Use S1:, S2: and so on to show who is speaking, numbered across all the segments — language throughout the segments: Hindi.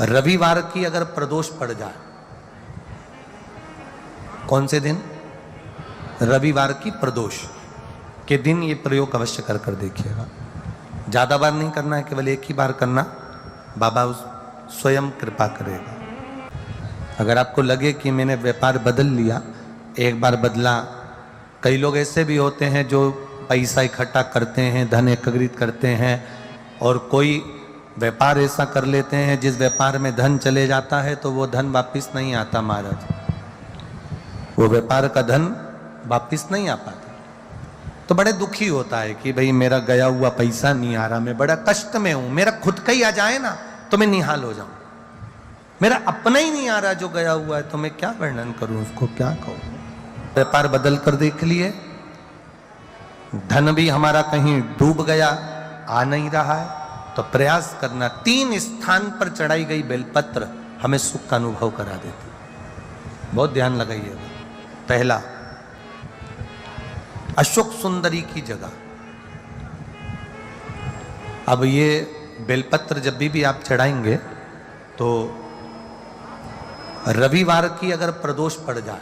S1: रविवार की अगर प्रदोष पड़ जाए, कौन से दिन? रविवार की प्रदोष के दिन ये प्रयोग अवश्य कर देखिएगा। ज़्यादा बार नहीं करना है, केवल एक ही बार करना, बाबा स्वयं कृपा करेगा। अगर आपको लगे कि मैंने व्यापार बदल लिया, एक बार बदला, कई लोग ऐसे भी होते हैं जो पैसा इकट्ठा करते हैं, धन एकत्रित करते हैं, और कोई व्यापार ऐसा कर लेते हैं जिस व्यापार में धन चले जाता है तो वो धन वापस नहीं आता महाराज, वो व्यापार का धन वापस नहीं आ पाता। तो बड़े दुखी होता है कि भाई मेरा गया हुआ पैसा नहीं आ रहा, मैं बड़ा कष्ट में हूं, मेरा खुद का ही आ जाए ना तो मैं निहाल हो जाऊं, मेरा अपना ही नहीं आ रहा जो गया हुआ है, तो मैं क्या वर्णन करूं, उसको क्या कहूं। व्यापार बदल कर देख लिए, धन भी हमारा कहीं डूब गया, आ नहीं रहा है, तो प्रयास करना। 3 स्थान पर चढ़ाई गई बेलपत्र हमें सुख का अनुभव करा देती, बहुत ध्यान लगाइए। पहला, अशोक सुंदरी की जगह। अब ये बेलपत्र जब भी आप चढ़ाएंगे तो रविवार की अगर प्रदोष पड़ जाए,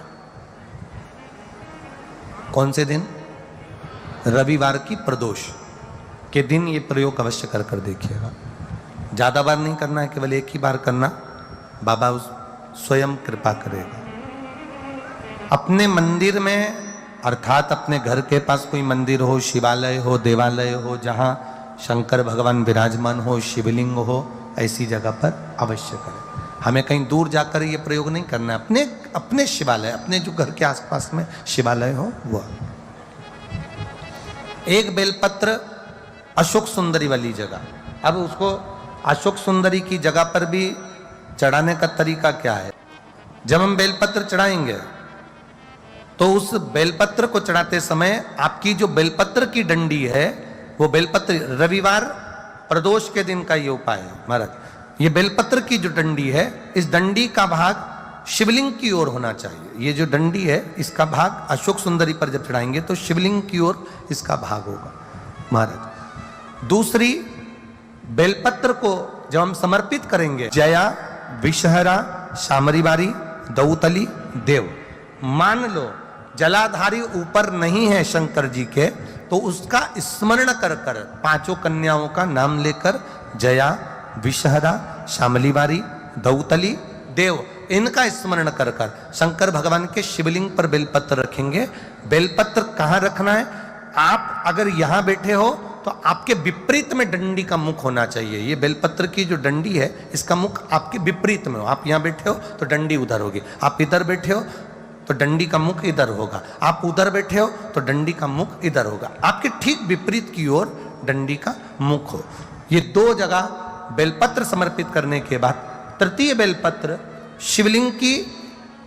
S1: कौन से दिन? रविवार की प्रदोष के दिन ये प्रयोग अवश्य कर देखिएगा। ज़्यादा बार नहीं करना है, केवल एक ही बार करना, बाबा स्वयं कृपा करेगा। अपने मंदिर में, अर्थात अपने घर के पास कोई मंदिर हो, शिवालय हो, देवालय हो, जहाँ शंकर भगवान विराजमान हो, शिवलिंग हो, ऐसी जगह पर अवश्य करें। हमें कहीं दूर जाकर ये प्रयोग नहीं करना है, अपने शिवालय, अपने जो घर के आसपास में शिवालय हो वो। एक बेलपत्र अशोक सुंदरी वाली जगह। अब उसको अशोक सुंदरी की जगह पर भी चढ़ाने का तरीका क्या है? जब हम बेलपत्र चढ़ाएंगे तो उस बेलपत्र को चढ़ाते समय आपकी जो बेलपत्र की डंडी है, वो बेलपत्र, रविवार प्रदोष के दिन का ये उपाय है महाराज। ये बेलपत्र की जो डंडी है, इस डंडी का भाग शिवलिंग की ओर होना चाहिए। ये जो डंडी है, इसका भाग अशोक सुंदरी पर जब चढ़ाएंगे तो शिवलिंग की ओर इसका भाग होगा महाराज। दूसरी, बेलपत्र को जब हम समर्पित करेंगे, जया, विषहरा, शामरीवारी, दौतली, देव, मान लो जलाधारी ऊपर नहीं है शंकर जी के, तो उसका स्मरण कर कर 5 कन्याओं का नाम लेकर जया, विषहरा, शामलीवारी, दौतली, देव, इनका स्मरण कर कर शंकर भगवान के शिवलिंग पर बेलपत्र रखेंगे। बेलपत्र कहाँ रखना है? आप अगर यहां बैठे हो तो आपके विपरीत में डंडी का मुख होना चाहिए। ये बेलपत्र की जो डंडी है, इसका मुख आपके विपरीत में हो। आप यहां बैठे हो तो डंडी उधर होगी, आप इधर बैठे हो तो डंडी का मुख इधर होगा, आप उधर बैठे हो तो डंडी का मुख इधर होगा। आपके ठीक विपरीत की ओर डंडी का मुख हो। ये 2 जगह बेलपत्र समर्पित करने के बाद तृतीय बेलपत्र शिवलिंग की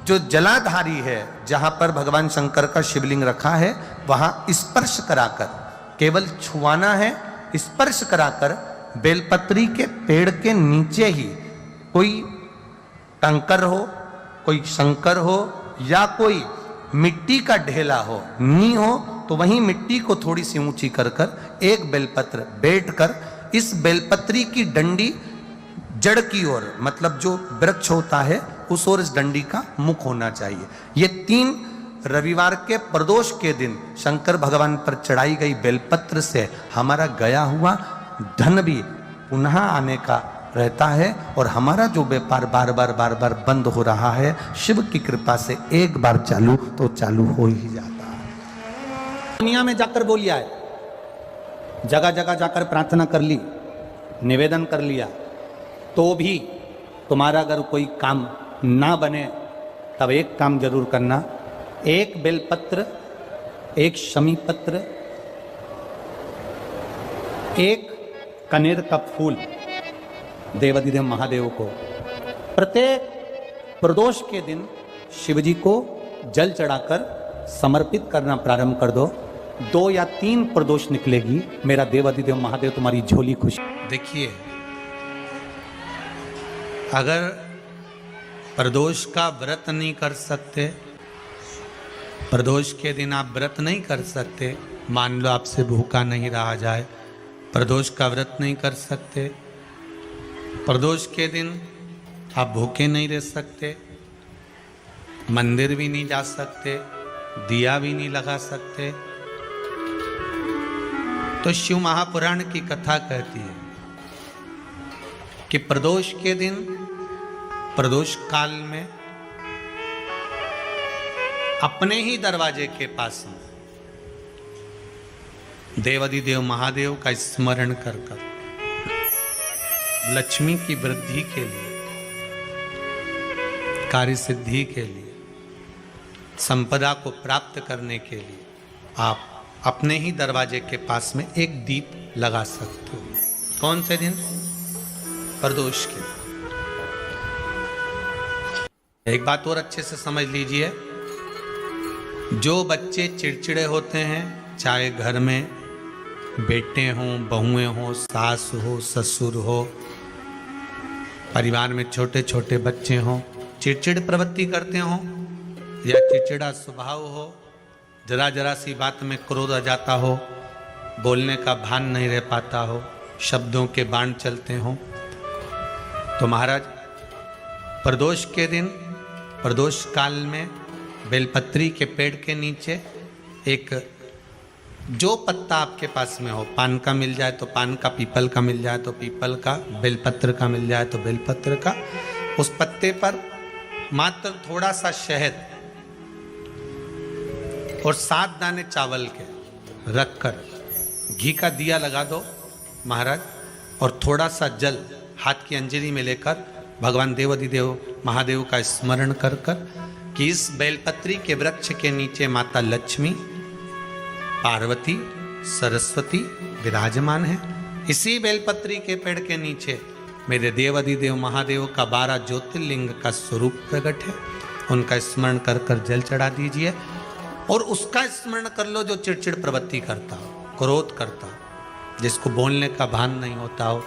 S1: जो जलाधारी है, जहां पर भगवान शंकर का शिवलिंग रखा है, वहां स्पर्श कराकर, केवल छुआना है, स्पर्श कराकर बेलपत्री के पेड़ के नीचे ही कोई कंकर हो, कोई शंकर हो, या कोई मिट्टी का ढेला हो, नी हो, तो वहीं मिट्टी को थोड़ी सी ऊंची कर कर एक बेलपत्र बैठकर इस बेलपत्री की डंडी जड़ की ओर, मतलब जो वृक्ष होता है उस ओर इस डंडी का मुख होना चाहिए। ये 3 रविवार के प्रदोष के दिन शंकर भगवान पर चढ़ाई गई बेलपत्र से हमारा गया हुआ धन भी पुनः आने का रहता है, और हमारा जो व्यापार बार बार बंद हो रहा है, शिव की कृपा से एक बार चालू तो चालू हो ही जाता है। दुनिया में जाकर बोलिया है, जगह जगह जाकर प्रार्थना कर ली, निवेदन कर लिया, तो भी तुम्हारा अगर कोई काम ना बने, तब एक काम जरूर करना, एक बेलपत्र, एक शमी पत्र, एक कनेर का फूल देवाधिदेव महादेव को प्रत्येक प्रदोष के दिन शिवजी को जल चढ़ाकर समर्पित करना प्रारंभ कर दो। 2 या 3 प्रदोष निकलेगी, मेरा देवाधिदेव महादेव तुम्हारी झोली खुश। देखिए, अगर प्रदोष का व्रत नहीं कर सकते, प्रदोष के दिन आप व्रत नहीं कर सकते, मान लो आपसे भूखा नहीं रहा जाए, प्रदोष का व्रत नहीं कर सकते, प्रदोष के दिन
S2: आप भूखे नहीं रह सकते, मंदिर भी नहीं जा सकते, दिया भी नहीं लगा सकते। तो शिव महापुराण की कथा कहती है कि प्रदोष के दिन, प्रदोष काल में अपने ही दरवाजे के पास में देवाधिदेव महादेव का स्मरण कर लक्ष्मी की वृद्धि के लिए, कार्य सिद्धि के लिए, संपदा को प्राप्त करने के लिए आप अपने ही दरवाजे के पास में एक दीप लगा सकते हो। कौन से दिन? प्रदोष के। एक बात और अच्छे से समझ लीजिए, जो बच्चे चिड़चिड़े होते हैं, चाहे घर में बेटे हों, बहुएं हों, सास हो, ससुर हो, परिवार में छोटे छोटे बच्चे हों, चिड़चिड़ प्रवृत्ति करते हों या चिड़चिड़ा स्वभाव हो, जरा जरा सी बात में क्रोध आ जाता हो, बोलने का भान नहीं रह पाता हो, शब्दों के बाण चलते हों, तो महाराज प्रदोष के दिन, प्रदोष काल में बेलपत्री के पेड़ के नीचे एक जो पत्ता आपके पास में हो, पान का मिल जाए तो पान का, पीपल का मिल जाए तो पीपल का, बेलपत्र का मिल जाए तो बेलपत्र का, उस पत्ते पर मात्र थोड़ा सा शहद और 7 दाने चावल के रखकर घी का दिया लगा दो महाराज, और थोड़ा सा जल हाथ की अंजलि में लेकर भगवान देवाधिदेव महादेव का स्मरण कर कर कि इस बेलपत्री के वृक्ष के नीचे माता लक्ष्मी, पार्वती, सरस्वती विराजमान है। इसी बेलपत्री के पेड़ के नीचे मेरे देवाधिदेव महादेव का 12 ज्योतिर्लिंग का स्वरूप प्रकट है। उनका स्मरण कर कर जल चढ़ा दीजिए और उसका स्मरण कर लो जो चिड़चिड़ प्रवृत्ति करता हो, क्रोध करता हो, जिसको बोलने का भान नहीं होता हो,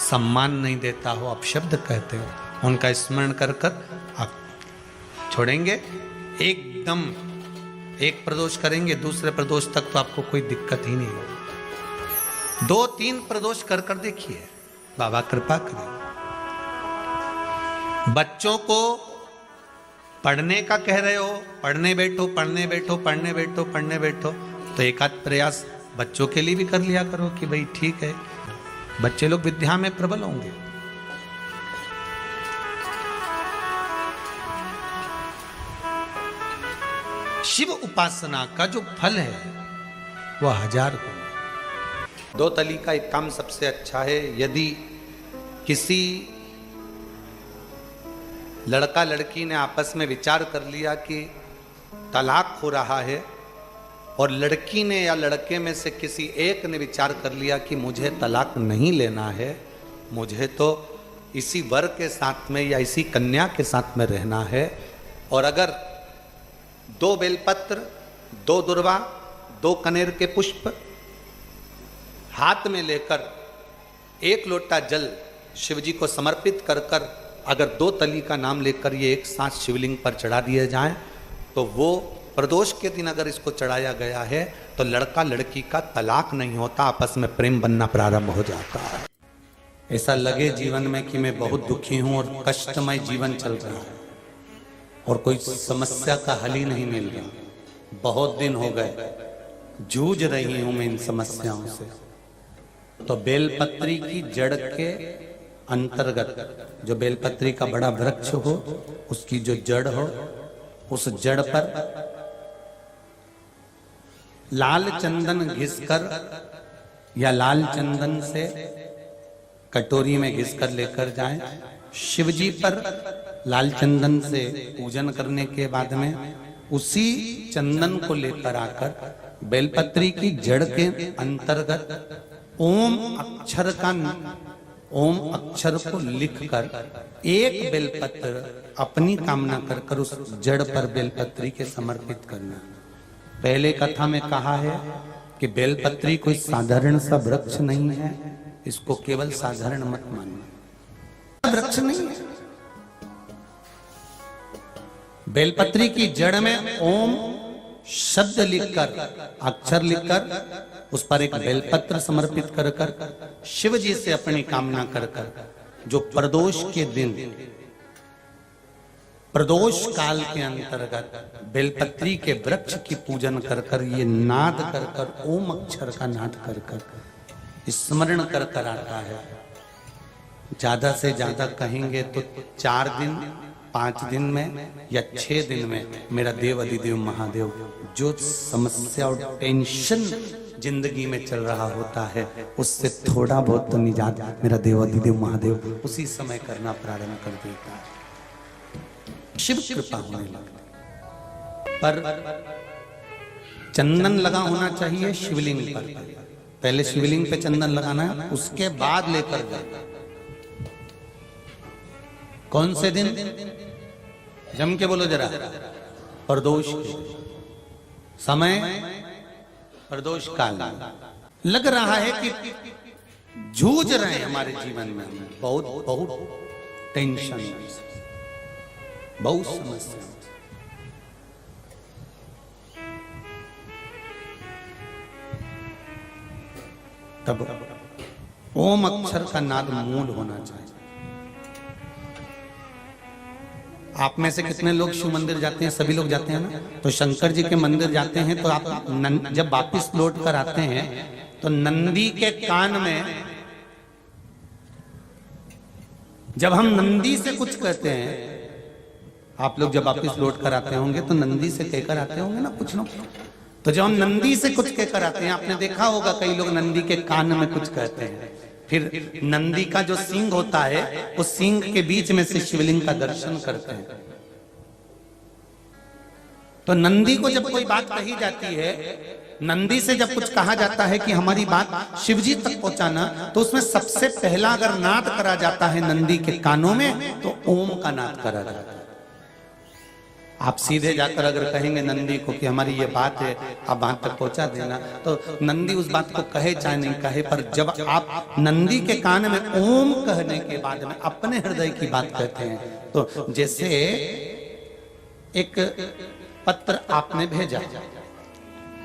S2: सम्मान नहीं देता हो, अपशब्द कहते हो, उनका स्मरण कर कर आप छोड़ेंगे। एकदम एक प्रदोष करेंगे, दूसरे प्रदोष तक तो आपको कोई दिक्कत ही नहीं होगी। 2-3 प्रदोष कर कर देखिए, बाबा कृपा करें। बच्चों को पढ़ने का कह रहे हो, पढ़ने बैठो, पढ़ने बैठो, पढ़ने बैठो, पढ़ने बैठो, तो एक आध प्रयास बच्चों के लिए भी कर लिया करो कि भाई ठीक है, बच्चे लोग विद्या में प्रबल होंगे। शिव उपासना का जो फल है वह 1000 गुना। 2 तली का एक काम सबसे अच्छा है। यदि किसी लड़का लड़की ने आपस में विचार कर लिया कि तलाक हो रहा है और लड़की ने या लड़के में से किसी एक ने विचार कर लिया कि मुझे तलाक नहीं लेना है, मुझे तो इसी वर के साथ में या इसी कन्या के साथ में रहना है, और अगर 2 बेलपत्र, 2 दुर्वा, 2 कनेर के पुष्प हाथ में लेकर 1 लोटा जल शिवजी को समर्पित कर कर अगर 2 तली का नाम लेकर ये एक साथ शिवलिंग पर चढ़ा दिए जाएं, तो वो प्रदोष के दिन अगर इसको चढ़ाया गया है तो लड़का लड़की का तलाक नहीं होता, आपस में प्रेम बनना प्रारंभ हो जाता है। ऐसा लगे जीवन में कि मैं बहुत दुखी हूं और कष्टमय जीवन चल रहा है और कोई समस्या का हल ही नहीं मिल रहा, बहुत दिन हो गए जूझ रही हूं मैं इन समस्याओं से, तो बेलपत्री की जड़ के अंतर्गत जो बेलपत्री का बड़ा वृक्ष हो, उसकी जो जड़ हो, उस जड़ पर लाल चंदन घिसकर या लाल चंदन से कटोरी में घिसकर लेकर जाएं। शिवजी पर लाल चंदन से पूजन करने के बाद में उसी चंदन को लेकर आकर बेलपत्री की जड़ के अंतर्गत ओम अक्षर को लिखकर एक बेलपत्र अपनी कामना कर कर उस जड़ पर बेलपत्री के समर्पित करना। पहले कथा में कहा है कि बेलपत्री कोई साधारण सा वृक्ष नहीं है, इसको केवल साधारण मत मानना, वृक्ष नहीं है। बेलपत्री की जड़ में ओम शब्द लिखकर, अक्षर लिखकर उस पर एक बेलपत्र समर्पित कर कर शिव जी से अपनी कामना कर कर जो प्रदोष के दिन प्रदोष काल के अंतर्गत बेलपत्री के वृक्ष की पूजन कर कर, ये नाद कर कर, ओम अक्षर का नाद कर कर स्मरण कर कर आता है। ज्यादा से ज्यादा कहेंगे तो 4 दिन 5 दिन में या 6 दिन में मेरा देव अधिदेव महादेव जो समस्या और टेंशन जिंदगी में चल रहा होता है उससे थोड़ा बहुत तो निजात मेरा देव अधिदेव महादेव उसी समय करना प्रारंभ कर देता है। शिव कृपा होने लगती। पर चंदन लगा होना चाहिए शिवलिंग पर। पहले शिवलिंग पे चंदन लगाना है, उसके बाद लेकर जाना। कौन से दिन? जम के बोलो जरा। प्रदोष समय, प्रदोष काल। लग रहा है कि जूझ रहे हैं हमारे जीवन में, बहुत बहुत टेंशन, बहुत समस्या। तब ओम अक्षर का नाद मूल होना चाहिए। आप में से कितने लोग शिव मंदिर जाते हैं? सभी लोग जाते हैं ना। तो शंकर जी के मंदिर जाते हैं तो आप जब वापिस लौट कर आते हैं तो नंदी के कान में, जब हम नंदी से कुछ कहते हैं, आप लोग जब वापिस लौट कर आते होंगे तो नंदी से कहकर आते होंगे ना कुछ लोग। तो जब हम नंदी से कुछ कहकर आते हैं, आपने देखा होगा कई लोग नंदी के कान में कुछ कहते हैं। फिर नंदी का जो सींग होता है उस सींग के बीच में से शिवलिंग का दर्शन करते हैं। तो नंदी को जब कोई बात कही जाती है, नंदी से जब कुछ कहा जाता है कि हमारी बात शिवजी तक पहुंचाना, तो उसमें सबसे पहला अगर नाद करा जाता है नंदी के कानों में तो ओम का नाद करा जाता है। आप सीधे जाकर अगर कहेंगे नंदी को कि हमारी ये बात है, आप वहां तक पहुंचा देना, तो नंदी उस बात को कहे चाहे नहीं कहे, पर जब आप नंदी के कान में ओम कहने के बाद में अपने हृदय की बात कहते हैं, तो जैसे एक पत्र आपने भेजा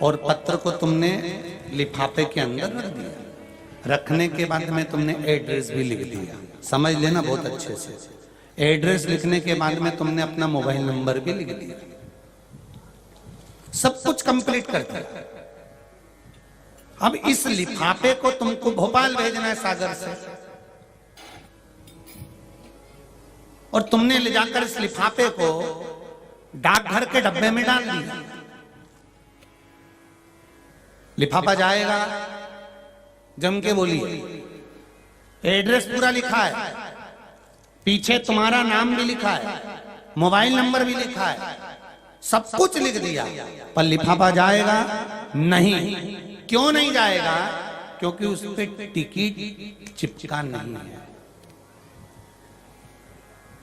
S2: और पत्र को तुमने लिफाफे के अंदर रख दिया, रखने के बाद में तुमने एड्रेस भी लिख दिया। समझ लेना बहुत अच्छे से। एड्रेस लिखने के बाद में तुमने अपना मोबाइल नंबर भी लिख दिया, सब कुछ कंप्लीट कर दिया। अब इस लिफाफे को तुमको भोपाल भेजना है सागर से, और तुमने ले जाकर इस लिफाफे को डाकघर के डब्बे में डाल दिया। लिफाफा जाएगा, जम के बोलिए, एड्रेस पूरा लिखा है, पीछे तुम्हारा नाम भी लिखा है, मोबाइल नंबर भी लिखा है, सब कुछ लिख दिया, पर लिफाफा जाएगा नहीं। क्यों नहीं जाएगा? क्योंकि उस पे टिकट चिपका नहीं है।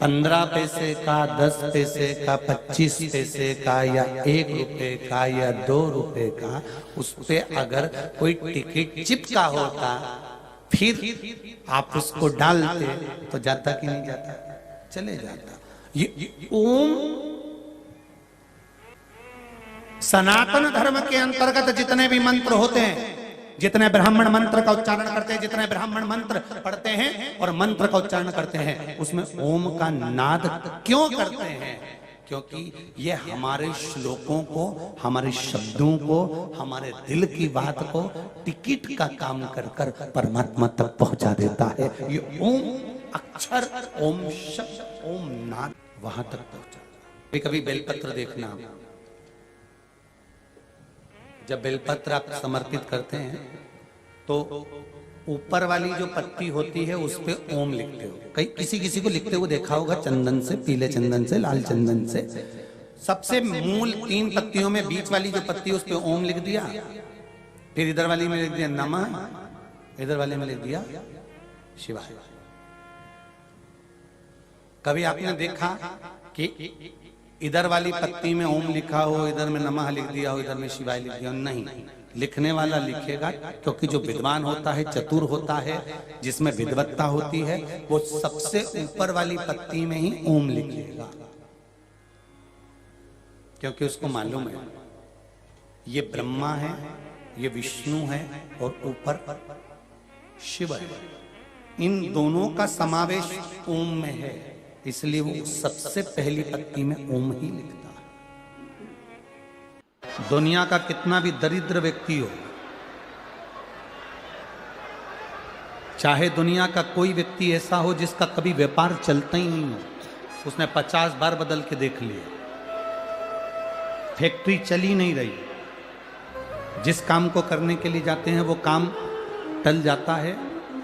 S2: 15 पैसे का, 10 पैसे का, 25 पैसे का, या 1 रुपए का, या 2 रुपए का, उस पे अगर कोई टिकट चिपका होता फिर आप उसको डालते तो जाता कि नहीं जाता? चले जाता। ये ओम सनातन धर्म के अंतर्गत जितने भी मंत्र होते हैं, जितने ब्राह्मण मंत्र का उच्चारण करते हैं, जितने ब्राह्मण मंत्र पढ़ते हैं और मंत्र का उच्चारण करते हैं, उसमें ओम का नाद क्यों करते हैं? क्योंकि ये हमारे श्लोकों को, हमारे शब्दों को, हमारे दिल की बात को टिकट का काम कर कर परमात्मा तक पहुंचा देता है। ये ओम अक्षर, ओम शब्द, ओम नाद वहां तक पहुंचा। कभी बेलपत्र देखना, जब बेलपत्र आप समर्पित करते हैं तो ऊपर वाली जो पत्ती होती है उस पे ओम लिखते हो। कई किसी को लिखते हुए देखा होगा, चंदन से, पीले चंदन से, लाल चंदन से। सबसे मूल 3 पत्तियों में बीच वाली जो पत्ती उस पे ओम लिख दिया, फिर इधर वाली में लिख दिया नमः, इधर वाले में लिख दिया शिवाय। कभी आपने देखा कि इधर वाली पत्ती में ओम लिखा हो, इधर में नमः लिख दिया हो, इधर में शिवाय लिख दिया? नहीं, लिखने वाला लिखेगा, क्योंकि जो विद्वान होता है, चतुर होता है, जिसमें विद्वत्ता होती है, वो सबसे ऊपर वाली पत्ती में ही ओम लिखेगा, क्योंकि उसको मालूम है ये ब्रह्मा है, ये विष्णु है और ऊपर शिव है। इन दोनों का समावेश ओम में है। इसलिए वो सबसे पहली पत्ती में ओम ही लिखता है। दुनिया का कितना भी दरिद्र व्यक्ति हो, चाहे दुनिया का कोई व्यक्ति ऐसा हो जिसका कभी व्यापार चलता ही नहीं हो, उसने 50 बार बदल के देख लिया, फैक्ट्री चली नहीं रही, जिस काम को करने के लिए जाते हैं वो काम टल जाता है,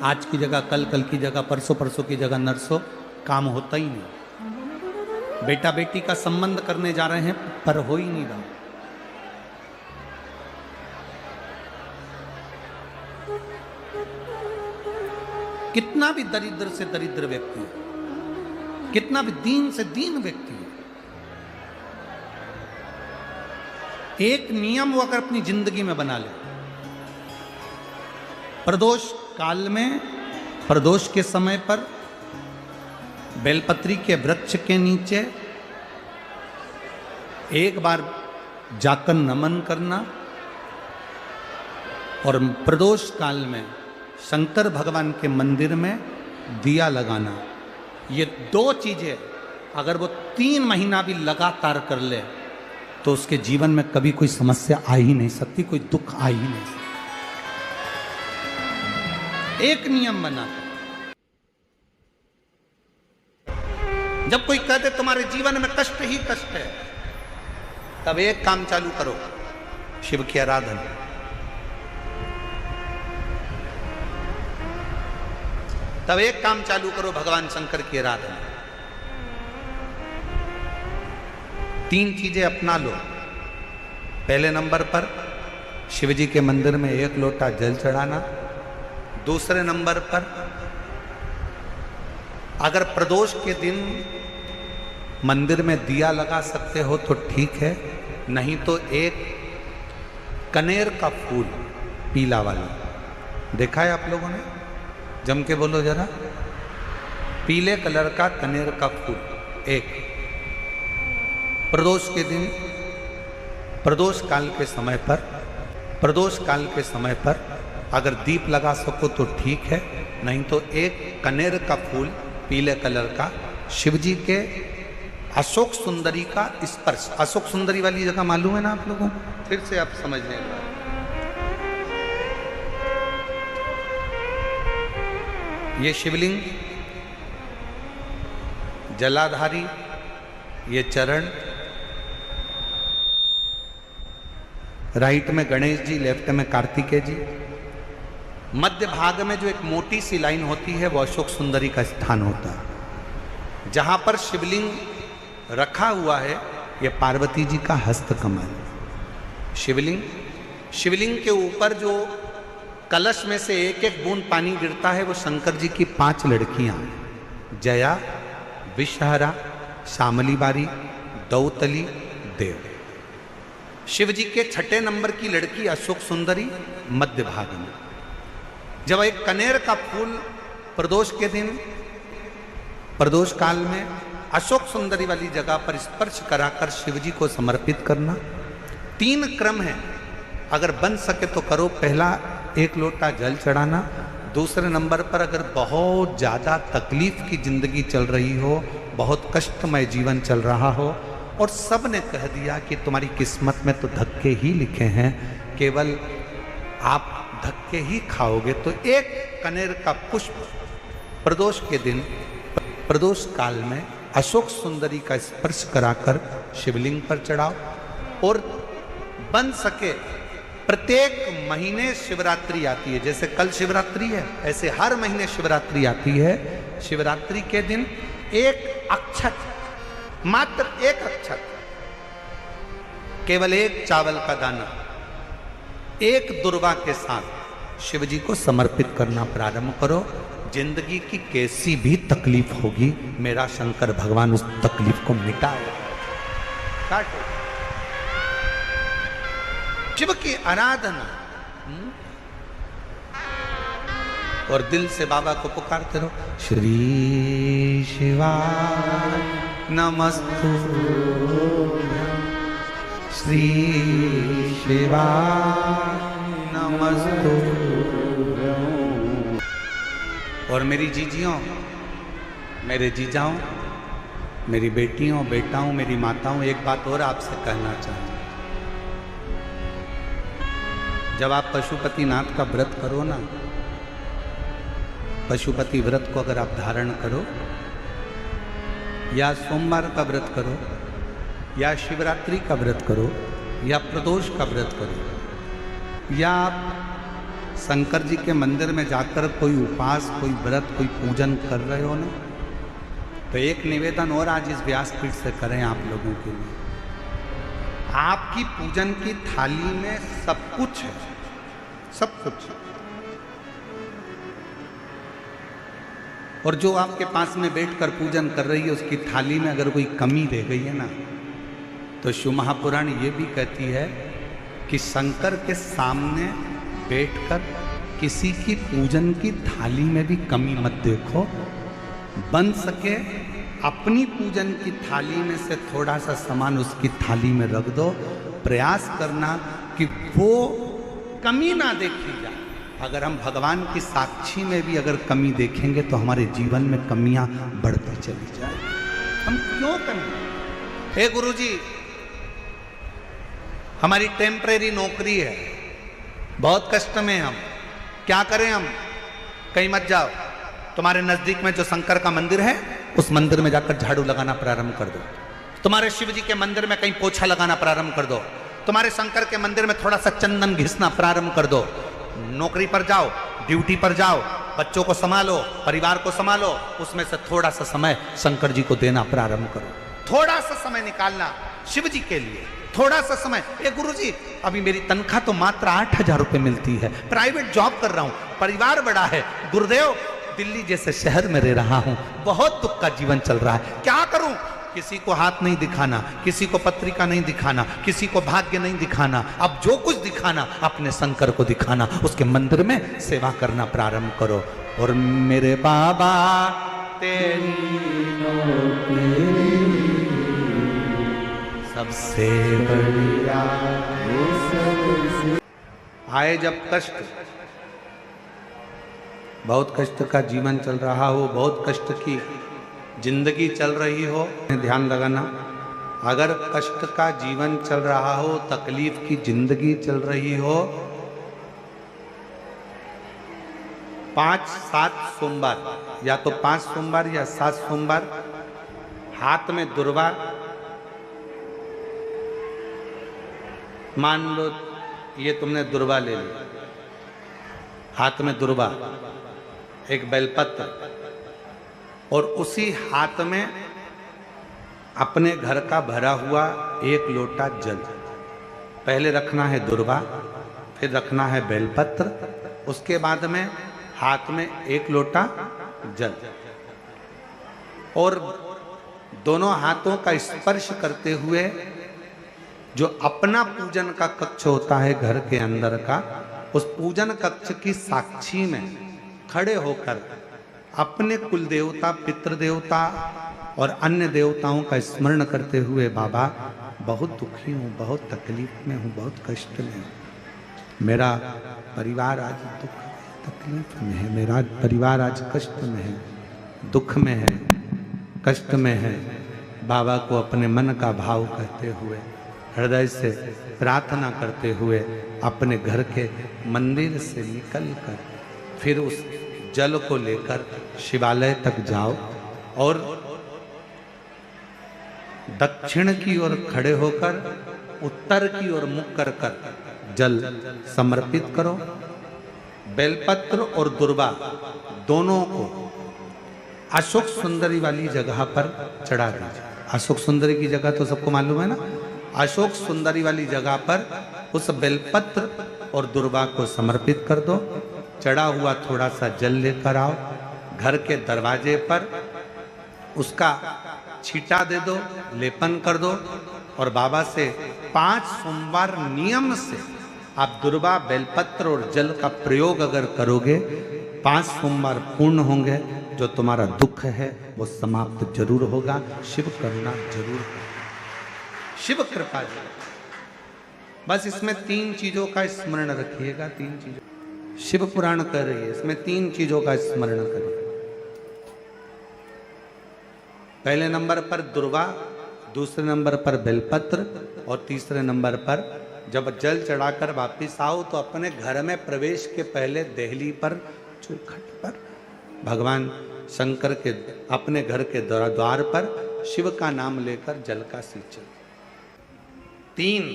S2: आज की जगह कल, कल की जगह परसों, परसों की जगह नरसों, काम होता ही नहीं। बेटा बेटी का संबंध करने जा रहे हैं पर हो ही नहीं रहा। कितना भी दरिद्र से दरिद्र व्यक्ति है, कितना भी दीन से दीन व्यक्ति है, एक नियम वो अगर अपनी जिंदगी में बना ले, प्रदोष काल में, प्रदोष के समय पर बेलपत्री के वृक्ष के नीचे एक बार जाकर नमन करना और प्रदोष काल में शंकर भगवान के मंदिर में दिया लगाना, ये 2 चीजें अगर वो 3 महीना भी लगातार कर ले तो उसके जीवन में कभी कोई समस्या आ ही नहीं सकती, कोई दुख आ ही नहीं सकता। एक नियम बना, जब कोई कहते तुम्हारे जीवन में कष्ट ही कष्ट है, तब एक काम चालू करो, शिव की आराधना। तब एक काम चालू करो, भगवान शंकर की आराधना। 3 चीजें अपना लो। पहले नंबर पर शिव जी के मंदिर में 1 लोटा जल चढ़ाना। दूसरे नंबर पर अगर प्रदोष के दिन मंदिर में दिया लगा सकते हो तो ठीक है, नहीं तो एक कनेर का फूल पीला वाला, देखा है आप लोगों ने? जम के बोलो जरा। पीले कलर का कनेर का फूल एक, प्रदोष के दिन, प्रदोष काल के समय पर, प्रदोष काल के समय पर अगर दीप लगा सको तो ठीक है, नहीं तो एक कनेर का फूल पीले कलर का, शिव जी के अशोक सुंदरी का स्पर्श। अशोक सुंदरी वाली जगह मालूम है ना आप लोगों को? फिर से आप समझने का, ये शिवलिंग, जलाधारी, ये चरण, राइट में गणेश जी, लेफ्ट में कार्तिकेय जी, मध्य भाग में जो एक मोटी सी लाइन होती है वो अशोक सुंदरी का स्थान होता है। जहां पर शिवलिंग रखा हुआ है ये पार्वती जी का हस्त कमल। शिवलिंग, शिवलिंग के ऊपर जो कलश में से एक एक बूंद पानी गिरता है वो शंकर जी की 5 लड़कियां, जया, विषहरा, श्यामली बारी, दौतली, देव। शिव जी के 6ठे नंबर की लड़की अशोक सुंदरी मध्य भाग में। जब एक कनेर का फूल प्रदोष के दिन, प्रदोष काल में अशोक सुंदरी वाली जगह पर स्पर्श कराकर शिव जी को समर्पित करना। 3 क्रम है, अगर बन सके तो करो। पहला 1 लोटा जल चढ़ाना। दूसरे नंबर पर अगर बहुत ज़्यादा तकलीफ की जिंदगी चल रही हो, बहुत कष्टमय जीवन चल रहा हो और सब ने कह दिया कि तुम्हारी किस्मत में तो धक्के ही लिखे हैं, केवल आप धक्के ही खाओगे, तो 1 कनेर का पुष्प प्रदोष के दिन, प्रदोष काल में अशोक सुंदरी का स्पर्श कराकर शिवलिंग पर चढ़ाओ। और बन सके प्रत्येक महीने शिवरात्रि आती है, जैसे कल शिवरात्रि है ऐसे हर महीने शिवरात्रि आती है। शिवरात्रि के दिन 1 अक्षत, मात्र 1 अक्षत, केवल 1 चावल का दाना, 1 दुर्वा के साथ शिव जी को समर्पित करना प्रारंभ करो। जिंदगी की कैसी भी तकलीफ होगी, मेरा शंकर भगवान उस तकलीफ को मिटाएगा। काटो शिव की आराधना और दिल से बाबा को पुकारते रहो। श्री शिवाय नमस्तु, श्री शिवाय नमस्तु। और मेरी जीजियों, मेरे जीजाओं, मेरी बेटियों, बेटाओं, मेरी माताओं, एक बात और आपसे कहना चाहूँगा। जब आप पशुपतिनाथ का व्रत करो ना, पशुपति व्रत को अगर आप धारण करो, या सोमवार का व्रत करो, या शिवरात्रि का व्रत करो, या प्रदोष का व्रत करो, या आप शंकर जी के मंदिर में जाकर कोई उपास, कोई व्रत, कोई पूजन कर रहे हो ना, तो एक निवेदन और आज इस व्यासपीठ से करें आप लोगों के लिए। आपकी पूजन की थाली में सब कुछ है, सब कुछ। और जो आपके पास में बैठकर पूजन कर रही है, उसकी थाली में अगर कोई कमी रह गई है ना, तो शिव महापुराण ये भी कहती है कि शंकर के सामने बैठकर किसी की पूजन की थाली में भी कमी मत देखो। बन सके अपनी पूजन की थाली में से थोड़ा सा सामान उसकी थाली में रख दो। प्रयास करना कि वो कमी ना देखी जाए। अगर हम भगवान की साक्षी में भी अगर कमी देखेंगे तो हमारे जीवन में कमियां बढ़ती चली जाए। हम क्यों कमी? हे गुरुजी, हमारी टेम्परेरी नौकरी है, बहुत कष्ट में हम, क्या करें हम? कहीं मत जाओ, तुम्हारे नजदीक में जो शंकर का मंदिर है उस मंदिर में जाकर झाड़ू लगाना प्रारंभ कर दो। तुम्हारे शिव जी के मंदिर में कहीं पोछा लगाना प्रारंभ कर दो। तुम्हारे शंकर के मंदिर में थोड़ा सा चंदन घिसना प्रारंभ कर दो। नौकरी पर जाओ, ड्यूटी पर जाओ, बच्चों को संभालो, परिवार को संभालो, उसमें से थोड़ा सा समय शंकर जी को देना प्रारंभ करो। थोड़ा सा समय निकालना शिव जी के लिए, थोड़ा सा समय। ए गुरुजी, अभी मेरी तनख्वाह तो मात्र 8,000 रुपए मिलती है, प्राइवेट जॉब कर रहा हूं, परिवार बड़ा है, गुरुदेव दिल्ली जैसे शहर में रह रहा हूं, बहुत दुख का जीवन चल रहा है, क्या करूं? किसी को हाथ नहीं दिखाना, किसी को पत्रिका नहीं दिखाना, किसी को भाग्य नहीं दिखाना। अब जो कुछ दिखाना अपने शंकर को दिखाना, उसके मंदिर में सेवा करना प्रारंभ करो। और मेरे बाबा तेरी सबसे बढ़िया। आए जब कष्ट, बहुत कष्ट का जीवन चल रहा हो, बहुत कष्ट की जिंदगी चल रही हो, ध्यान लगाना, अगर कष्ट का जीवन चल रहा हो, तकलीफ की जिंदगी चल रही हो, 5-7 सोमवार, या तो 5 सोमवार या 7 सोमवार, हाथ में दुर्वा, मान लो ये तुमने दुर्वा ले ली, हाथ में दुर्वा, एक बेलपत्र, और उसी हाथ में अपने घर का भरा हुआ 1 लोटा जल। पहले रखना है दुर्वा, फिर रखना है बेलपत्र, उसके बाद में हाथ में 1 लोटा जल, और दोनों हाथों का स्पर्श करते हुए जो अपना पूजन का कक्ष होता है घर के अंदर का, उस पूजन कक्ष की साक्षी में खड़े होकर अपने कुल देवता, पितृ देवता और अन्य देवताओं का स्मरण करते हुए, बाबा बहुत दुखी हूँ, बहुत तकलीफ में हूँ, बहुत कष्ट में हूँ, मेरा परिवार आज दुख में, तकलीफ में है, मेरा परिवार आज कष्ट में है, दुख में है, कष्ट में है। बाबा को अपने मन का भाव कहते हुए, हृदय से प्रार्थना करते हुए अपने घर के मंदिर से निकलकर फिर उस जल को लेकर शिवालय तक जाओ और दक्षिण की ओर खड़े होकर उत्तर की ओर मुख कर जल समर्पित करो। बेलपत्र और दुर्वा दोनों को अशोक सुंदरी वाली जगह पर चढ़ा दीजिए। अशोक सुंदरी की जगह तो सबको मालूम है ना। अशोक सुंदरी वाली जगह पर उस बेलपत्र और दुर्वा को समर्पित कर दो। चढ़ा हुआ थोड़ा सा जल लेकर आओ, घर के दरवाजे पर उसका छींटा दे दो, लेपन कर दो, और बाबा से 5 सोमवार नियम से आप दुर्वा, बेलपत्र और जल का प्रयोग अगर करोगे, 5 सोमवार पूर्ण होंगे। जो तुम्हारा दुख है वो समाप्त जरूर होगा। शिव करुणा जरूर, शिव कृपा जरूर। बस इसमें 3 चीजों का स्मरण रखिएगा। 3 चीजों शिव पुराण कर रही है, इसमें 3 चीजों का स्मरण करिए। पहले नंबर पर दुर्वा, दूसरे नंबर पर बेलपत्र और तीसरे नंबर पर जब जल चढ़ाकर वापिस आओ तो अपने घर में प्रवेश के पहले देहली पर चौखट पर भगवान शंकर के अपने घर के द्वार पर शिव का नाम लेकर जल का सिंचन। 3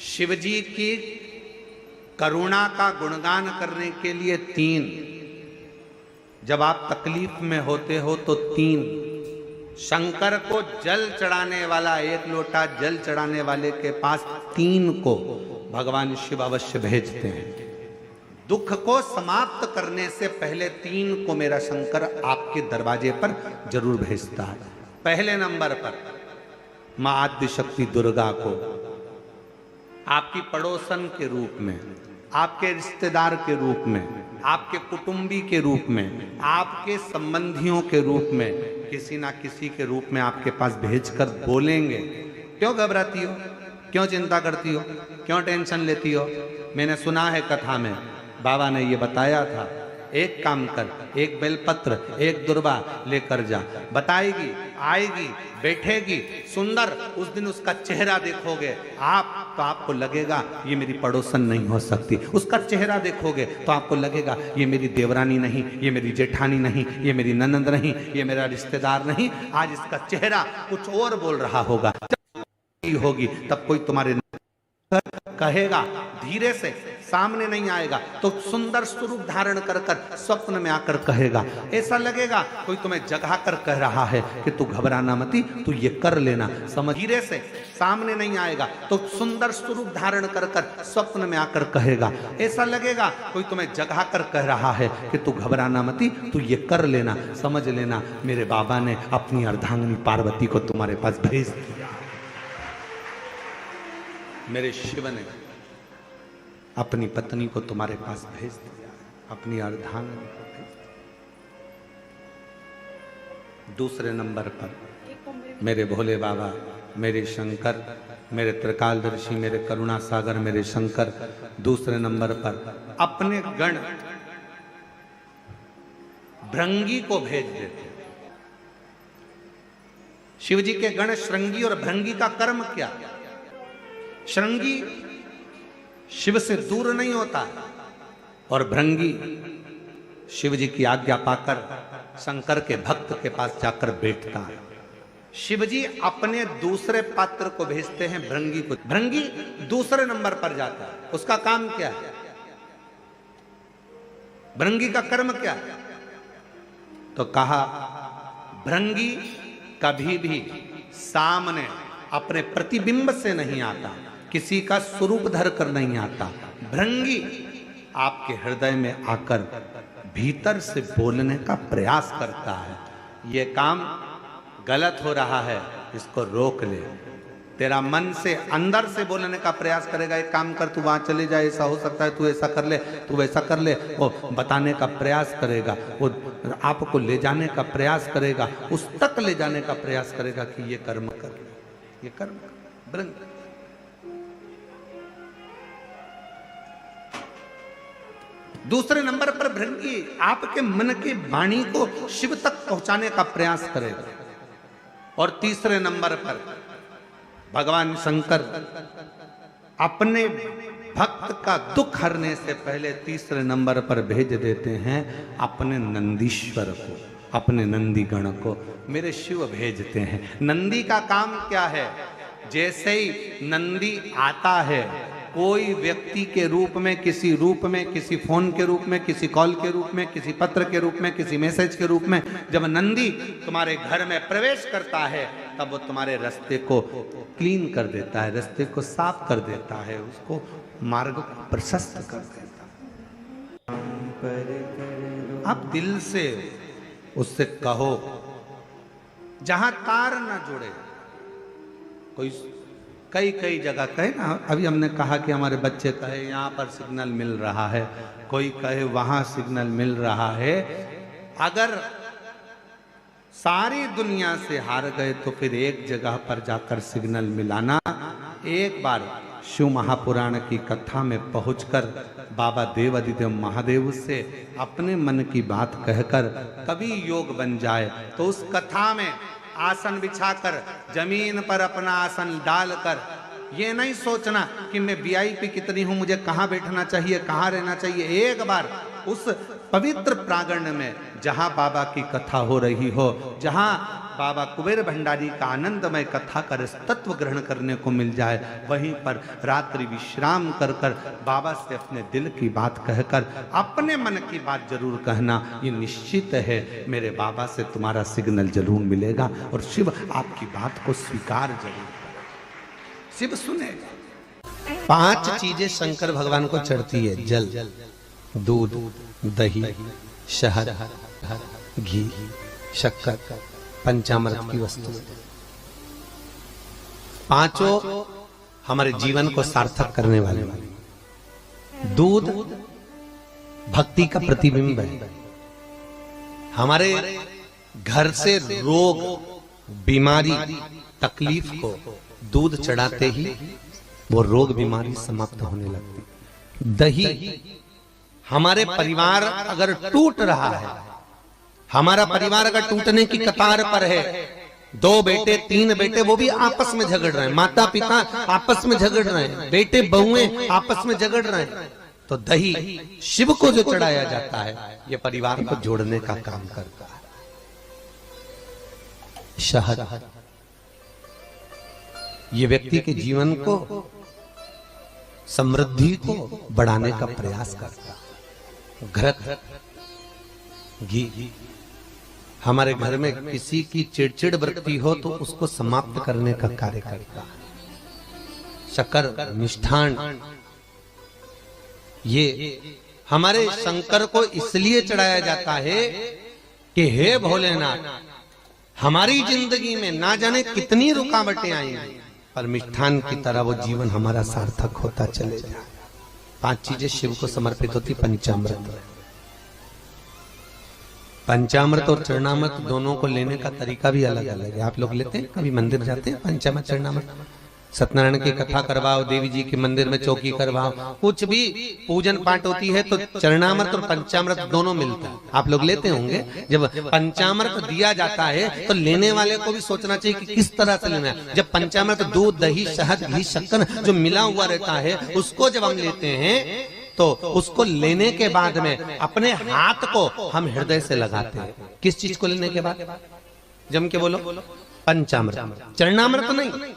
S2: शिवजी की करुणा का गुणगान करने के लिए 3, जब आप तकलीफ में होते हो तो 3, शंकर को जल चढ़ाने वाला 1 लोटा जल चढ़ाने वाले के पास 3 को भगवान शिव अवश्य भेजते हैं। दुख को समाप्त करने से पहले 3 को मेरा शंकर आपके दरवाजे पर जरूर भेजता है। पहले नंबर पर मां आद्य शक्ति दुर्गा को आपकी पड़ोसन के रूप में, आपके रिश्तेदार के रूप में, आपके कुटुंबी के रूप में, आपके संबंधियों के रूप में, किसी ना किसी के रूप में आपके पास भेजकर बोलेंगे, क्यों घबराती हो, क्यों चिंता करती हो, क्यों टेंशन लेती हो। मैंने सुना है कथा में बाबा ने ये बताया था, एक काम कर, एक बेलपत्र, एक दुर्वा लेकर जा, बताएगी, आएगी, बैठेगी, सुंदर, उस दिन उसका चेहरा देखोगे आप तो आपको लगेगा ये मेरी पड़ोसन नहीं हो सकती। उसका चेहरा देखोगे तो आपको लगेगा ये मेरी देवरानी नहीं, ये मेरी जेठानी नहीं, ये मेरी ननंद नहीं, ये मेरा रिश्तेदार नहीं। आज इसका चेहरा कुछ और बोल रहा होगा। जब होगी तब कोई तुम्हारे कहेगा, धीरे से सामने नहीं आएगा तो सुंदर स्वरूप धारण कर कर स्वप्न में आकर कहेगा। ऐसा लगेगा कोई तुम्हें जगा कर कह रहा है कि तू घबराना मती, तू ये कर लेना, समझ। धीरे से सामने नहीं आएगा तो सुंदर स्वरूप धारण कर कर स्वप्न में आकर कहेगा। ऐसा लगेगा कोई तुम्हें जगा कर कह रहा है कि तू घबराना मती, तू ये कर लेना, समझ लेना मेरे बाबा ने अपनी अर्धांगिनी पार्वती को तुम्हारे पास भेज दिया। मेरे शिव ने अपनी पत्नी को तुम्हारे पास भेज दिया, अपनी अर्धांगिनी को भेज दिया। दूसरे नंबर पर मेरे भोले बाबा, मेरे शंकर, मेरे त्रिकालदर्शी, मेरे करुणा सागर, मेरे शंकर दूसरे नंबर पर अपने गण भृंगी को भेज देते। शिवजी के गण श्रृंगी और भृंगी का कर्म क्या? श्रृंगी शिव से दूर नहीं होता और भृंगी शिव जी की आज्ञा पाकर शंकर के भक्त के पास जाकर बैठता है। शिव जी अपने दूसरे पात्र को भेजते हैं भृंगी को। भृंगी दूसरे नंबर पर जाता है। उसका काम क्या है? भृंगी का कर्म क्या है? तो कहा भृंगी कभी भी सामने अपने प्रतिबिंब से नहीं आता, किसी का स्वरूप धर कर नहीं आता। भृंगी आपके हृदय में आकर भीतर से बोलने का प्रयास करता है। ये काम गलत हो रहा है, इसको रोक ले। तेरा मन से अंदर से बोलने का प्रयास करेगा, एक काम कर, तू वहां चले जाए, ऐसा हो सकता है, तू ऐसा कर ले, तू वैसा कर ले। वो बताने का प्रयास करेगा, वो आपको ले जाने का प्रयास करेगा, उस तक ले जाने का प्रयास करेगा कि ये कर्म कर, ये कर्म कर। भृंगी दूसरे नंबर पर भृंगी आपके मन की वाणी को शिव तक पहुंचाने का प्रयास करेगा। और तीसरे नंबर पर भगवान शंकर अपने भक्त का दुख हरने से पहले तीसरे नंबर पर भेज देते हैं अपने नंदीश्वर को, अपने नंदी गण को मेरे शिव भेजते हैं। नंदी का काम क्या है? जैसे ही नंदी आता है, कोई व्यक्ति के रूप में, किसी रूप में, किसी फोन के रूप में, किसी कॉल के रूप में, किसी पत्र के रूप में, किसी मैसेज के रूप में, जब नंदी तुम्हारे घर में प्रवेश करता है तब वो तुम्हारे रास्ते को क्लीन कर देता है, रास्ते को साफ कर देता है, उसको मार्ग को प्रशस्त कर देता है। आप दिल से उससे कहो, जहां तार ना जुड़े। कोई कई कई जगह कहे ना, अभी हमने कहा कि हमारे बच्चे कहे यहाँ पर सिग्नल मिल रहा है, कोई कहे वहां सिग्नल मिल रहा है। अगर सारी दुनिया से हार गए तो फिर एक जगह पर जाकर सिग्नल मिलाना। एक बार शिव महापुराण की कथा में पहुंचकर बाबा देवादिदेव महादेव से अपने मन की बात कहकर कभी योग बन जाए तो उस कथा में आसन बिछाकर जमीन पर अपना आसन डालकर ये नहीं सोचना कि मैं वीआईपी कितनी हूं, मुझे कहां बैठना चाहिए, कहां रहना चाहिए। एक बार उस पवित्र प्रांगण में जहां बाबा की कथा हो रही हो, जहां बाबा कुबेर भंडारी का आनंदमय कथा का तत्व ग्रहण करने को मिल जाए, वहीं पर रात्रि विश्राम कर कर बाबा से अपने दिल की बात कहकर अपने मन की बात जरूर कहना। ये निश्चित है मेरे बाबा से तुम्हारा सिग्नल जरूर मिलेगा और शिव आपकी बात को स्वीकार जरूर करेगा, शिव सुनेगा। 5 चीजें शंकर भगवान को चढ़ती है, जल, दूध, दही, शहद, घी, शक्कर, पंचामृत की वस्तु। 5 हमारे जीवन को सार्थक करने वाले। दूध भक्ति का प्रतिबिंब है। हमारे घर से रोग, बीमारी, तकलीफ को दूध चढ़ाते ही वो रोग बीमारी समाप्त होने लगती। दही, हमारे परिवार अगर टूट रहा है, हमारा परिवार अगर टूटने की कतार पर है, 2 बेटे 3 बेटे वो भी आपस में झगड़ रहे हैं, माता पिता आपस में झगड़ रहे हैं, बेटे बहुएं आपस में झगड़ रहे हैं, तो दही शिव को जो चढ़ाया जाता है ये परिवार को जोड़ने का काम करता है। शहद, ये व्यक्ति के जीवन को, समृद्धि को बढ़ाने का प्रयास करता है। घृत, घी, हमारे घर में किसी की चिड़चिड़ वृत्ति हो तो उसको समाप्त करने का कार्य करता है। शक्कर, मिष्ठान, ये हमारे शंकर को इसलिए चढ़ाया जाता है कि हे भोलेनाथ, हमारी जिंदगी में ना जाने कितनी रुकावटें आई, पर मिष्ठान की तरह वो जीवन हमारा सार्थक होता चले जाए। 5 चीजें शिव को समर्पित होती। पंचामृत, पंचामृत और चरणामृत दोनों को लेने का तरीका भी अलग अलग है। आप लोग लेते हैं, कभी मंदिर जाते हैं, पंचामृत चरणामृत, सत्यनारायण की कथा करवाओ, देवी जी के मंदिर में चौकी करवाओ, कुछ भी पूजन पाठ होती है तो चरणामृत और पंचामृत दोनों मिलता है। आप लोग लेते होंगे। जब पंचामृत दिया जाता है तो लेने वाले को भी सोचना चाहिए कि किस तरह से लेना है। जब पंचामृत दूध, दही, शहद, घी, शक्कर जो मिला हुआ रहता है, उसको जब हम लेते हैं तो उसको लेने के बाद में अपने हाथ को हम हृदय से लगाते हैं। किस चीज को लेने के बाद? जम के बोलो। पंचामृत, चरणामृत नहीं।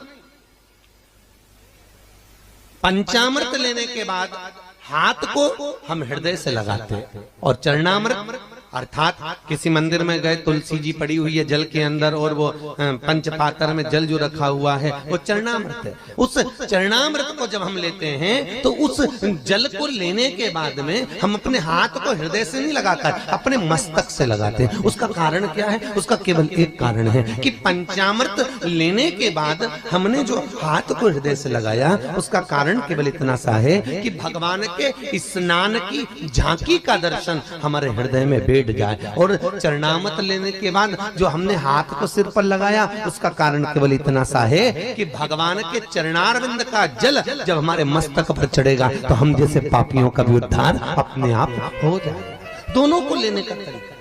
S2: पंचामृत लेने के बाद हाथ को हम हृदय से लगाते हैं। और चरणामृत अर्थात किसी मंदिर में गए, तुलसी जी पड़ी हुई है जल के अंदर और वो पंचपात्र में जल जो रखा हुआ है वो चरणामृत है। उस चरणामृत को जब हम लेते हैं तो उस जल को लेने के बाद में हम अपने हाथ को हृदय से नहीं लगाकर अपने मस्तक से लगाते हैं। उसका कारण क्या है? उसका केवल एक कारण है कि पंचामृत लेने के बाद हमने जो हाथ को हृदय से लगाया, उसका कारण केवल इतना सा है कि भगवान के स्नान की झांकी का दर्शन हमारे हृदय में बैठ जाए। और चरणामृत लेने के बाद जो हमने हाथ को सिर पर लगाया, उसका कारण केवल इतना सा है कि भगवान के चरणारविंद का जल जब हमारे मस्तक पर चढ़ेगा तो हम जैसे पापियों का भी उद्धार अपने आप हो जाएगा। दोनों को लेने का तरीका।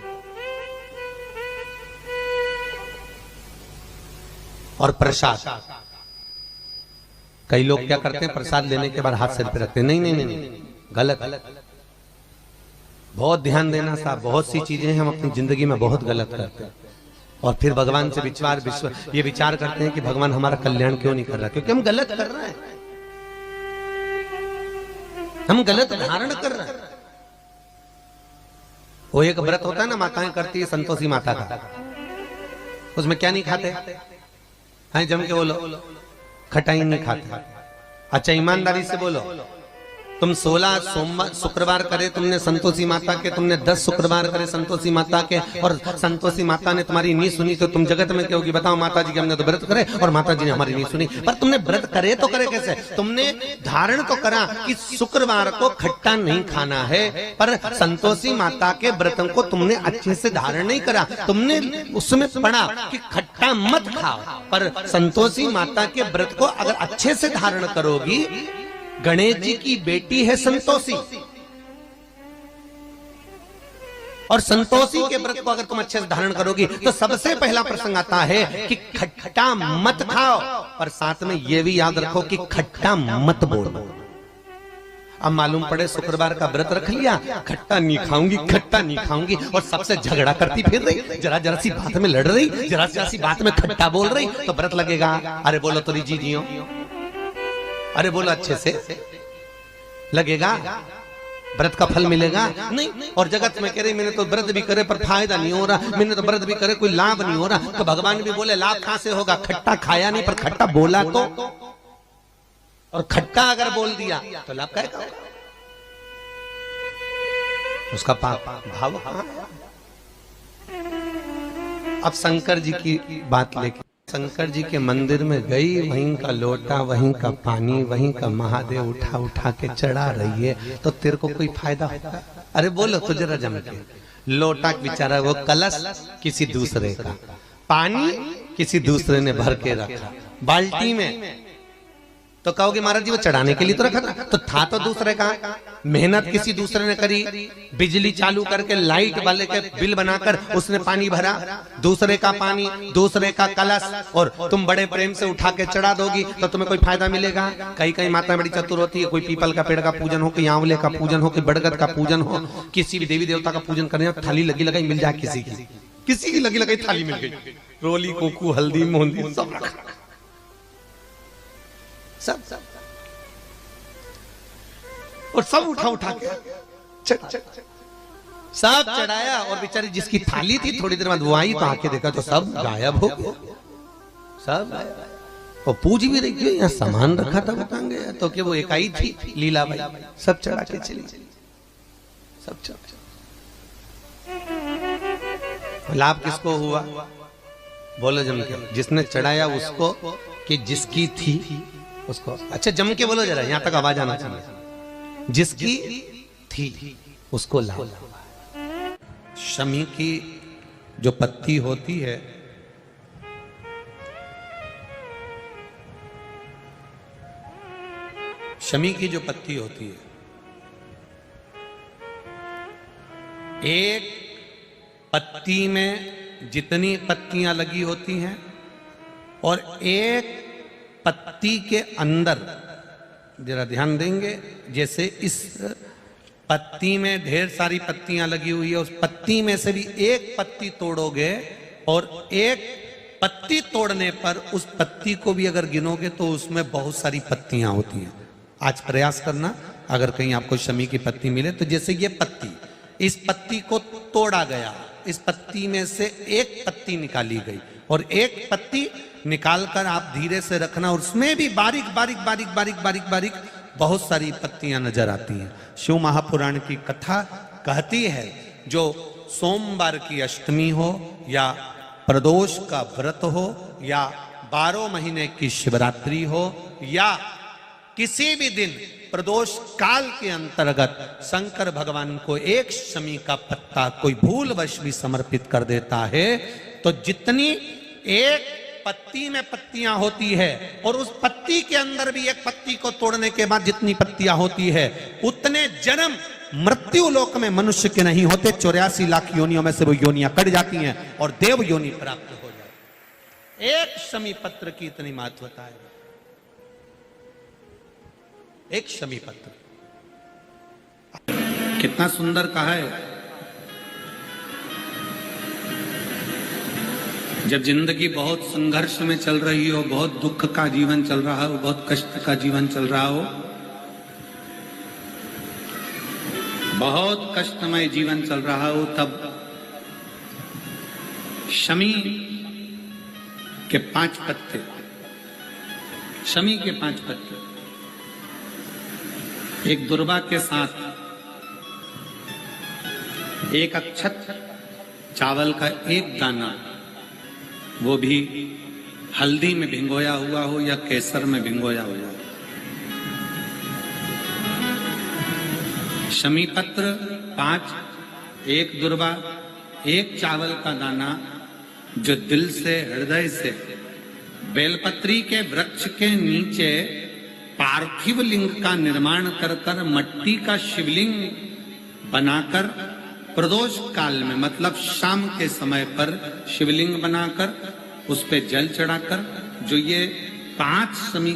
S2: और प्रसाद, कई लोग क्या करते हैं, प्रसाद लेने के बाद हाथ सिर पे रखते हैं। नहीं नहीं नहीं, गलत। बहुत ध्यान देना साहब, बहुत सी चीजें हम अपनी जिंदगी में बहुत गलत करते हैं और फिर भगवान से ये विचार करते हैं कि भगवान हमारा कल्याण क्यों नहीं कर रहा, क्योंकि हम गलत कर रहे हैं, हम गलत धारण कर रहे हैं। वो एक व्रत होता है ना, माताएं करती है संतोषी माता का, उसमें क्या नहीं खाते हैं? जम के बोलो, खटाई नहीं खाते। अच्छा ईमानदारी से बोलो, तुम 16 सोमवार शुक्रवार करे तुमने संतोषी माता के, तुमने 10 शुक्रवार करे संतोषी माता के, और संतोषी माता ने तुम्हारी नहीं सुनी तो तुम जगत में क्या होगी? बताओ, माता जी के हमने तो व्रत करे और माता जी ने हमारी नहीं सुनी। पर तुमने व्रत करे तो करे कैसे? तुमने धारण तो करा कि शुक्रवार को खट्टा नहीं खाना है, पर संतोषी माता के व्रत को तुमने अच्छे से धारण नहीं करा। तुमने उसमें पढ़ा कि खट्टा मत खाओ, पर संतोषी माता के व्रत को अगर अच्छे से धारण करोगी गणेश जी की बेटी है संतोषी, और संतोषी के व्रत को अगर तुम अच्छे से धारण करोगी तो सबसे पहला प्रसंग आता है कि खट्टा मत खाओ, और साथ में यह भी याद रखो कि खट्टा मत बोलो। अब मालूम पड़े शुक्रवार का व्रत रख लिया, खट्टा नहीं खाऊंगी, खट्टा नहीं खाऊंगी, और सबसे झगड़ा करती फिर रही, जरा जरा सी बात में लड़ रही, जरा जरा सी बात में खट्टा बोल रही, तो व्रत लगेगा? अरे बोलो तो जी जियो, अरे बोलो अच्छे से, लगेगा? व्रत का फल मिलेगा? नहीं। और जगत में कह रही मैंने तो व्रत भी करे पर फायदा नहीं हो रहा, मैंने तो व्रत भी करे कोई लाभ नहीं हो रहा, तो भगवान भी बोले लाभ कहां से होगा? खट्टा खाया नहीं पर खट्टा बोला तो, और खट्टा अगर बोल दिया तो लाभ का होगा? उसका पाप भाव कहां? अब शंकर जी की बात लेके, शंकर जी के मंदिर में गई, वहीं का लोटा, वहीं का पानी, वहीं का महादेव उठा उठा के चढ़ा रही है, तो तेरे को कोई फायदा होगा? अरे बोलो तो जरा जम के। लोटा बेचारा वो कलश किसी दूसरे का, पानी किसी दूसरे ने भर के रखा बाल्टी में, तो कहोगे महाराज जी वो चढ़ाने के लिए तो रखा था, तो था तो दूसरे का, मेहनत किसी दूसरे ने करी, बिजली चालू करके लाइट वाले के बिल बनाकर उसने पानी भरा, दूसरे का पानी, दूसरे का कलश, और तुम बड़े प्रेम से उठा के चढ़ा दोगी तो तुम्हें कोई फायदा मिलेगा? कई कई माता बड़ी चतुर होती है, कोई पीपल का पेड़ का पूजन हो, कोई आंवले का पूजन हो, कोई बड़गद का पूजन हो, किसी भी देवी देवता का पूजन करने, थाली लगी लगाई मिल जाए, किसी की लगी लगाई थाली मिल गई, रोली कोकू हल्दी मोहंदी सब और सब उठा उठा के सब चढ़ाया, और बेचारी जिसकी थाली थी थोड़ी देर बाद वो आई तो आके देखा तो सब गायब हो गया, सब गायब। और पूछ भी रही थी यहाँ सामान रखा था बताएंगे, तो कि वो एक आई थी लीलाबाई, सब चढ़ा के चली, सब चढ़ा। लाभ किसको हुआ? बोलो जम के, जिसने चढ़ाया उसको कि जिसकी थी उसको? अच्छा जम के बोलो जरा, यहां तक आवाज आना चाहिए। जिसकी थी उसको लाभ। शमी की जो पत्ती होती है, शमी की जो पत्ती होती है, एक पत्ती में जितनी पत्तियां लगी होती हैं और एक पत्ती के अंदर, जरा ध्यान देंगे, जैसे इस पत्ती में ढेर सारी पत्तियां लगी हुई है, उस पत्ती में से भी एक पत्ती तोड़ोगे और एक पत्ती तोड़ने पर उस पत्ती को भी अगर गिनोगे तो उसमें बहुत सारी पत्तियां होती हैं। आज प्रयास करना, अगर कहीं आपको शमी की पत्ती मिले तो जैसे ये पत्ती, इस पत्ती को तोड़ा गया, इस पत्ती में से एक पत्ती निकाली गई और एक पत्ती निकालकर आप धीरे से रखना, और उसमें भी बारीक बारीक बारीक बारीक बारीक बारीक बहुत सारी पत्तियां नजर आती हैं। शिव महापुराण की कथा कहती है, जो सोमवार की अष्टमी हो या प्रदोष का व्रत हो या 12 महीने की शिवरात्रि हो या किसी भी दिन प्रदोष काल के अंतर्गत शंकर भगवान को एक शमी का पत्ता कोई भूलवश भी समर्पित कर देता है, तो जितनी एक पत्ती में पत्तियां होती है और उस पत्ती के अंदर भी एक पत्ती को तोड़ने के बाद जितनी पत्तियां होती है, उतने जन्म मृत्यु लोक में मनुष्य के नहीं होते। 84 लाख योनियों में से वो योनियां कट जाती हैं और देव योनि प्राप्त हो जाती। एक शमी पत्र की इतनी महत्वता है, एक शमी पत्र। कितना सुंदर कहा है। जब जिंदगी बहुत संघर्ष में चल रही हो, बहुत दुख का जीवन चल रहा हो, बहुत कष्ट का जीवन चल रहा हो, बहुत कष्टमय जीवन चल रहा हो, तब शमी के 5 पत्ते, शमी के 5 पत्ते एक दुर्वा के साथ एक अक्षत चावल का एक दाना, वो भी हल्दी में भिंगोया हुआ हो या केसर में भिंगोया हुआ हो, शमी पत्र 5, एक दुर्वा, एक चावल का दाना, जो दिल से हृदय से बेलपत्री के वृक्ष के नीचे पार्थिव लिंग का निर्माण कर कर मट्टी का शिवलिंग बनाकर प्रदोष काल में मतलब शाम के समय पर शिवलिंग बनाकर उस पे जल चढ़ाकर जो ये 5 समीकरण